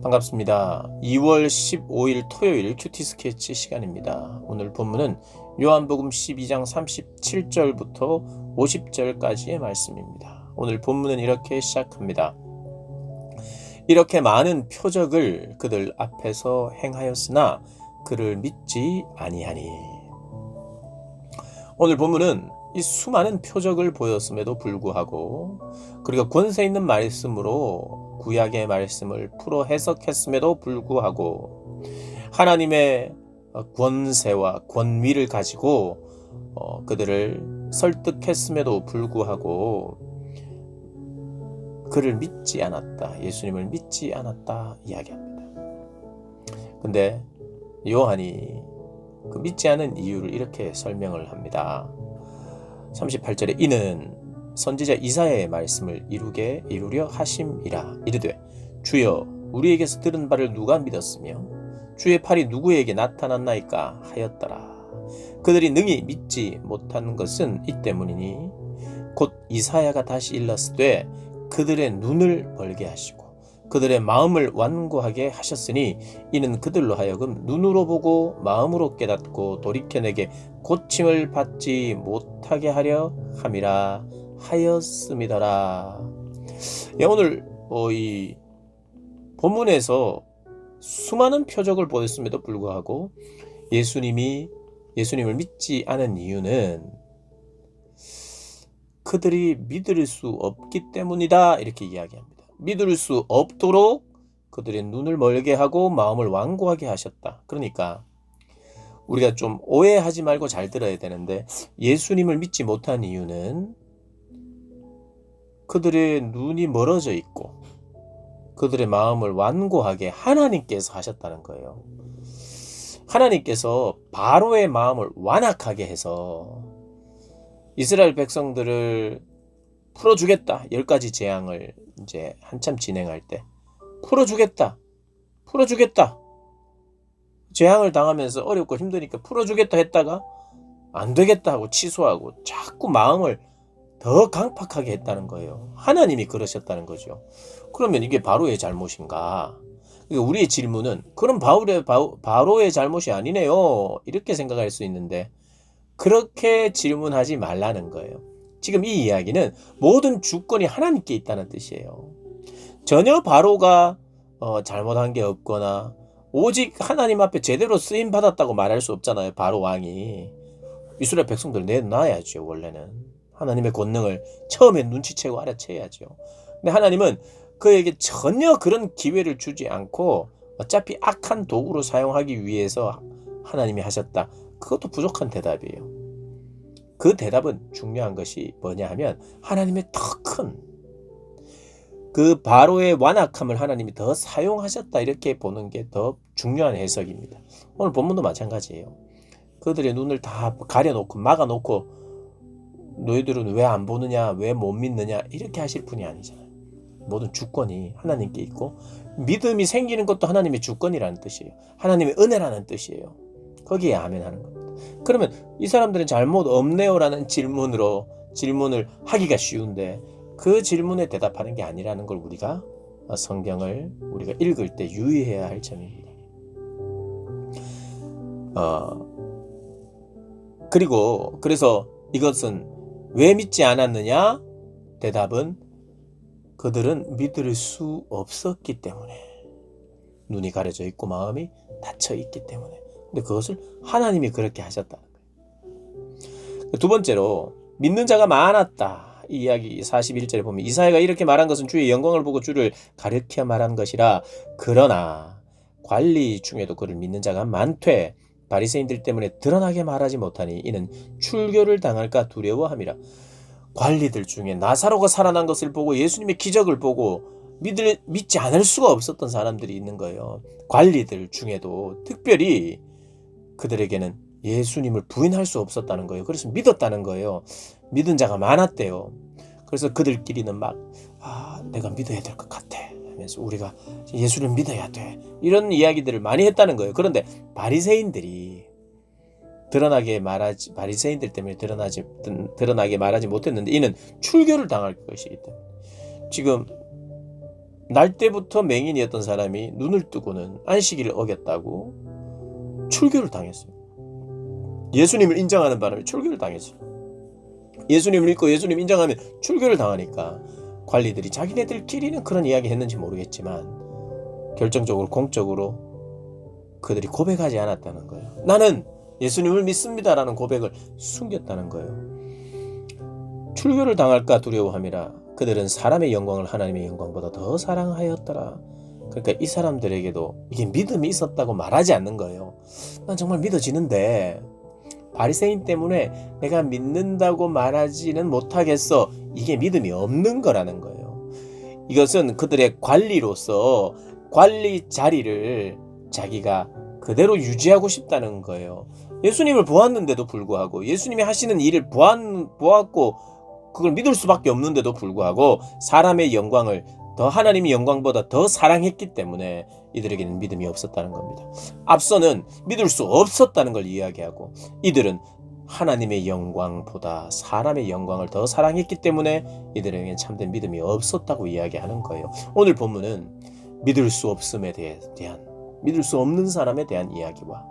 반갑습니다. 2월 15일 토요일 큐티 스케치 시간입니다. 오늘 본문은 요한복음 12장 37절부터 50절까지의 말씀입니다. 오늘 본문은 이렇게 시작합니다. 이렇게 많은 표적을 그들 앞에서 행하였으나 그를 믿지 아니하니. 오늘 본문은 이 수많은 표적을 보였음에도 불구하고, 그리고 권세 있는 말씀으로 구약의 말씀을 풀어 해석했음에도 불구하고, 하나님의 권세와 권위를 가지고 그들을 설득했음에도 불구하고 그를 믿지 않았다, 예수님을 믿지 않았다 이야기합니다. 근데 요한이 그 믿지 않은 이유를 이렇게 설명을 합니다. 38절에 이는 선지자 이사야의 말씀을 이루려 하심이라. 이르되 주여 우리에게서 들은 바를 누가 믿었으며 주의 팔이 누구에게 나타났나이까 하였더라. 그들이 능히 믿지 못한 것은 이 때문이니 곧 이사야가 다시 일렀으되 그들의 눈을 벌게 하시고 그들의 마음을 완고하게 하셨으니 이는 그들로 하여금 눈으로 보고 마음으로 깨닫고 돌이켜 내게 고침을 받지 못하게 하려 함이라 하였음이더라. 오늘 이 본문에서 수많은 표적을 보였음에도 불구하고 예수님을 믿지 않은 이유는 그들이 믿을 수 없기 때문이다 이렇게 이야기합니다. 믿을 수 없도록 그들의 눈을 멀게 하고 마음을 완고하게 하셨다. 그러니까 우리가 좀 오해하지 말고 잘 들어야 되는데, 예수님을 믿지 못한 이유는 그들의 눈이 멀어져 있고 그들의 마음을 완고하게 하나님께서 하셨다는 거예요. 하나님께서 바로의 마음을 완악하게 해서 이스라엘 백성들을 풀어주겠다, 10가지 재앙을 이제 한참 진행할 때 풀어주겠다 재앙을 당하면서 어렵고 힘드니까 풀어주겠다 했다가 안 되겠다 하고 취소하고 자꾸 마음을 더 강팍하게 했다는 거예요. 하나님이 그러셨다는 거죠. 그러면 이게 바로의 잘못인가? 우리의 질문은 그럼 바로의 잘못이 아니네요 이렇게 생각할 수 있는데, 그렇게 질문하지 말라는 거예요. 지금 이 이야기는 모든 주권이 하나님께 있다는 뜻이에요. 전혀 바로가 잘못한 게 없거나 오직 하나님 앞에 제대로 쓰임 받았다고 말할 수 없잖아요. 바로 왕이 이스라엘 백성들 내놔야죠. 원래는 하나님의 권능을 처음에 눈치채고 알아채야죠. 근데 하나님은 그에게 전혀 그런 기회를 주지 않고 어차피 악한 도구로 사용하기 위해서 하나님이 하셨다. 그것도 부족한 대답이에요. 그 대답은 중요한 것이 뭐냐 하면 하나님의 더 큰 그 바로의 완악함을 하나님이 더 사용하셨다 이렇게 보는 게 더 중요한 해석입니다. 오늘 본문도 마찬가지예요. 그들의 눈을 다 가려놓고 막아놓고 너희들은 왜 안 보느냐, 왜 못 믿느냐 이렇게 하실 분이 아니잖아요. 모든 주권이 하나님께 있고 믿음이 생기는 것도 하나님의 주권이라는 뜻이에요. 하나님의 은혜라는 뜻이에요. 거기에 아멘 하는 겁니다. 그러면 이 사람들은 잘못 없네요라는 질문을 하기가 쉬운데 그 질문에 대답하는 게 아니라는 걸 우리가 성경을 우리가 읽을 때 유의해야 할 점입니다. 그래서 이것은 왜 믿지 않았느냐? 대답은 그들은 믿을 수 없었기 때문에, 눈이 가려져 있고 마음이 닫혀 있기 때문에. 근데 그것을 하나님이 그렇게 하셨다는 거예요. 두 번째로 믿는 자가 많았다. 이 이야기 41절에 보면 이사야가 이렇게 말한 것은 주의 영광을 보고 주를 가르쳐 말한 것이라. 그러나 관리 중에도 그를 믿는 자가 많되 바리새인들 때문에 드러나게 말하지 못하니 이는 출교를 당할까 두려워함이라. 관리들 중에 나사로가 살아난 것을 보고 예수님의 기적을 보고 믿지 않을 수가 없었던 사람들이 있는 거예요. 관리들 중에도 특별히 그들에게는 예수님을 부인할 수 없었다는 거예요. 그래서 믿었다는 거예요. 믿은 자가 많았대요. 그래서 그들끼리는 내가 믿어야 될 것 같아 하면서 우리가 예수를 믿어야 돼 이런 이야기들을 많이 했다는 거예요. 그런데 바리새인들 때문에 드러나게 말하지 못했는데 이는 출교를 당할 것이기 때문에. 지금 날 때부터 맹인이었던 사람이 눈을 뜨고는 안식일을 어겼다고 출교를 당했어요. 예수님을 인정하는 바람에 출교를 당했어요. 예수님을 믿고 예수님 인정하면 출교를 당하니까 관리들이 자기네들끼리는 그런 이야기 했는지 모르겠지만 결정적으로 공적으로 그들이 고백하지 않았다는 거예요. 나는 예수님을 믿습니다라는 고백을 숨겼다는 거예요. 출교를 당할까 두려워함이라 그들은 사람의 영광을 하나님의 영광보다 더 사랑하였더라. 그러니까 이 사람들에게도 이게 믿음이 있었다고 말하지 않는 거예요. 난 정말 믿어지는데 바리새인 때문에 내가 믿는다고 말하지는 못하겠어. 이게 믿음이 없는 거라는 거예요. 이것은 그들의 관리로서 관리 자리를 자기가 그대로 유지하고 싶다는 거예요. 예수님을 보았는데도 불구하고 예수님이 하시는 일을 보았고 그걸 믿을 수밖에 없는데도 불구하고 사람의 영광을 더 하나님의 영광보다 더 사랑했기 때문에 이들에게는 믿음이 없었다는 겁니다. 앞서는 믿을 수 없었다는 걸 이야기하고 이들은 하나님의 영광보다 사람의 영광을 더 사랑했기 때문에 이들에게는 참된 믿음이 없었다고 이야기하는 거예요. 오늘 본문은 믿을 수 없음에 대한 믿을 수 없는 사람에 대한 이야기와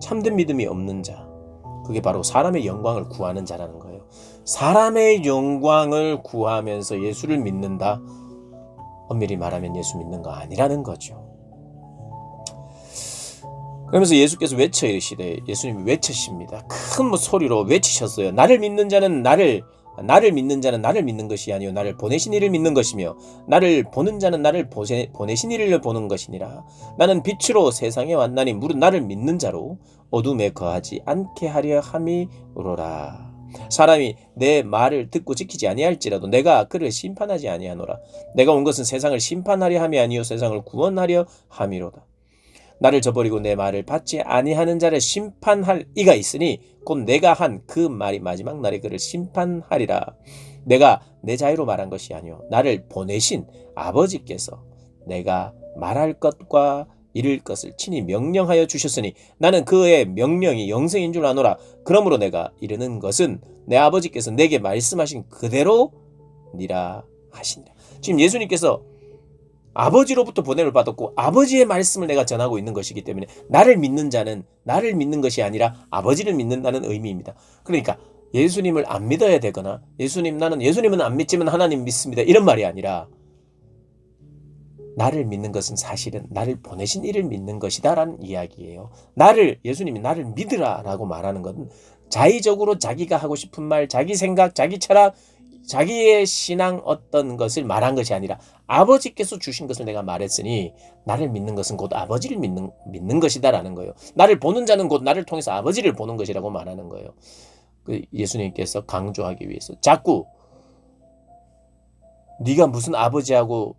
참된 믿음이 없는 자, 그게 바로 사람의 영광을 구하는 자라는 거예요. 사람의 영광을 구하면서 예수를 믿는다? 엄밀히 말하면 예수 믿는 거 아니라는 거죠. 그러면서 예수께서 외쳐 이르시되 예수님이 외치십니다. 큰 소리로 외치셨어요. 나를 믿는 자는 나를 믿는 것이 아니요 나를 보내신 이를 믿는 것이며 나를 보는 자는 나를 보내신 이를 보는 것이니라. 나는 빛으로 세상에 왔나니 무릇 나를 믿는 자로 어둠에 거하지 않게 하려 함이로라. 사람이 내 말을 듣고 지키지 아니할지라도 내가 그를 심판하지 아니하노라. 내가 온 것은 세상을 심판하려 함이 아니요 세상을 구원하려 함이로다. 나를 저버리고 내 말을 받지 아니하는 자를 심판할 이가 있으니 곧 내가 한 그 말이 마지막 날에 그를 심판하리라. 내가 내 자유로 말한 것이 아니요 나를 보내신 아버지께서 내가 말할 것과 이를 것을 친히 명령하여 주셨으니 나는 그의 명령이 영생인 줄 아노라. 그러므로 내가 이르는 것은 내 아버지께서 내게 말씀하신 그대로니라 하시니라. 지금 예수님께서 아버지로부터 보냄을 받았고 아버지의 말씀을 내가 전하고 있는 것이기 때문에 나를 믿는 자는 나를 믿는 것이 아니라 아버지를 믿는다는 의미입니다. 그러니까 예수님을 안 믿어야 되거나 예수님은 안 믿지만 하나님 믿습니다 이런 말이 아니라 나를 믿는 것은 사실은 나를 보내신 이를 믿는 것이다 라는 이야기예요. 예수님이 나를 믿으라 라고 말하는 것은 자의적으로 자기가 하고 싶은 말, 자기 생각, 자기 철학, 자기의 신앙 어떤 것을 말한 것이 아니라 아버지께서 주신 것을 내가 말했으니 나를 믿는 것은 곧 아버지를 믿는 것이다 라는 거예요. 나를 보는 자는 곧 나를 통해서 아버지를 보는 것이라고 말하는 거예요. 예수님께서 강조하기 위해서 자꾸 네가 무슨 아버지하고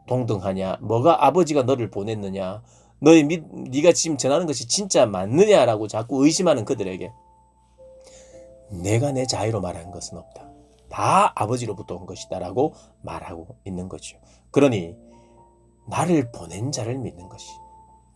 동등하냐, 뭐가 아버지가 너를 보냈느냐, 네가 지금 전하는 것이 진짜 맞느냐라고 자꾸 의심하는 그들에게 내가 내 자유로 말한 것은 없다. 다 아버지로부터 온 것이다 라고 말하고 있는 거죠. 그러니 나를 보낸 자를 믿는 것이,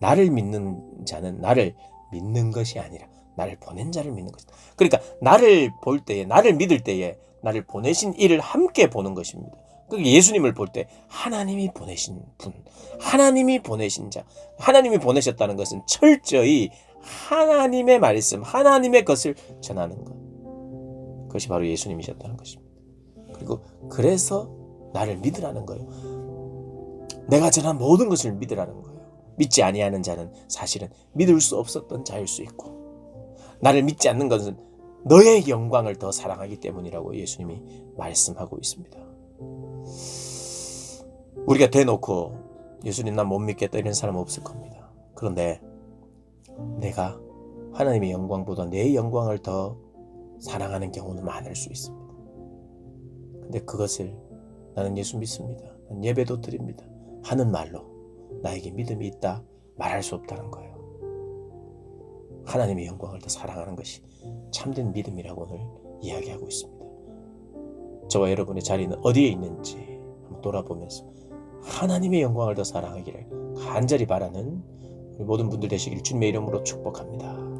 나를 믿는 자는 나를 믿는 것이 아니라 나를 보낸 자를 믿는 것이다. 그러니까 나를 볼 때에, 나를 믿을 때에 나를 보내신 이를 함께 보는 것입니다. 그러니까 예수님을 볼 때 하나님이 보내신 분, 하나님이 보내신 자, 하나님이 보내셨다는 것은 철저히 하나님의 말씀, 하나님의 것을 전하는 것, 그것이 바로 예수님이셨다는 것입니다. 그리고 그래서 나를 믿으라는 거예요. 내가 전한 모든 것을 믿으라는 거예요. 믿지 아니하는 자는 사실은 믿을 수 없었던 자일 수 있고 나를 믿지 않는 것은 너의 영광을 더 사랑하기 때문이라고 예수님이 말씀하고 있습니다. 우리가 대놓고 예수님 난 못 믿겠다 이런 사람 없을 겁니다. 그런데 내가 하나님의 영광보다 내 영광을 더 사랑하는 경우는 많을 수 있습니다. 근데 그것을 나는 예수 믿습니다, 난 예배도 드립니다 하는 말로 나에게 믿음이 있다 말할 수 없다는 거예요. 하나님의 영광을 더 사랑하는 것이 참된 믿음이라고 오늘 이야기하고 있습니다. 저와 여러분의 자리는 어디에 있는지 한번 돌아보면서 하나님의 영광을 더 사랑하기를 간절히 바라는 우리 모든 분들 되시길 주님의 이름으로 축복합니다.